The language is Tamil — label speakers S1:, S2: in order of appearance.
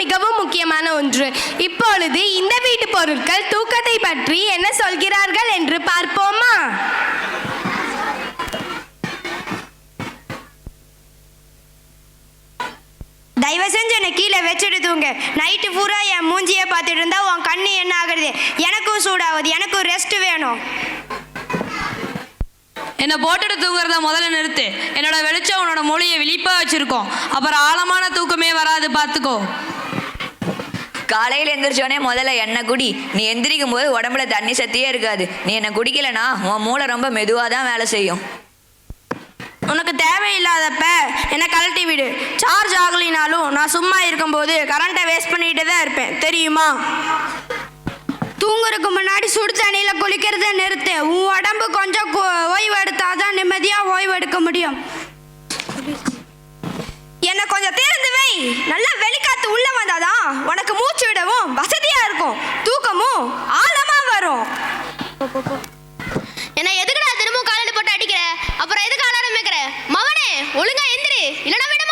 S1: மிகவும் முக்கியமான ஒன்று. இப்பொழுது இந்த வீட்டு பொருட்கள் தூக்கத்தை பற்றி என்ன சொல்கிறார்கள் என்று பார்ப்போமா? தயவு செஞ்சு என்னை கீழே வச்சுட்டு தூங்க. நைட்டு பூரா என் மூஞ்சியை பார்த்துட்டு இருந்தா உன் கண்ணு என்ன ஆகுறது? எனக்கும் சூடாகுது, எனக்கும் ரெஸ்ட் வேணும்.
S2: என்னை போட்டுட்டு தூங்குறத முதல்ல நிறுத்து. என்னோட வெளிச்சம் உன்னோட மொழியை விழிப்பா வச்சிருக்கோம். அப்புறம் ஆழமான தூக்கமே வராது, பார்த்துக்கோ.
S3: காலையில் எந்திரிச்சோடனே முதல்ல எண்ணெய் குடி. நீ எந்திரிக்கும் போது உடம்புல தண்ணி சத்தியே இருக்காது. நீ என்னை குடிக்கலைன்னா உன் மூளை ரொம்ப மெதுவாக தான் வேலை செய்யும்.
S1: உனக்கு தேவையில்லாதப்ப என்னை கழட்டி விடு. சார்ஜ் ஆகலினாலும் நான் சும்மா இருக்கும்போது கரண்ட்டை வேஸ்ட் பண்ணிட்டு தான் இருப்பேன், தெரியுமா? தூங்குறதுக்கு முன்னாடி சுடு தண்ணியில் குளிக்கிறத நிறுத்து. உன் உடம்பு கொஞ்சம் ஓய்வு எடுத்தாதான் நிம்மதியாக ஓய்வு எடுக்க முடியும். என்னை கொஞ்சம் திறந்து வை. நல்லா வெளிக்காத்து உள்ள வந்தாதான் உனக்கு மூச்சு விடவும் வசதியா இருக்கும், தூக்கமும் ஆழமா வரும்.
S4: என்ன எதுக்குடா தினமும் காலையில போட்டு அடிக்கிற? அப்புறம் எதுக்கு அலாரம் வைக்கிற? மவனே ஒழுங்கா எந்திரி, இல்லைன்னா விட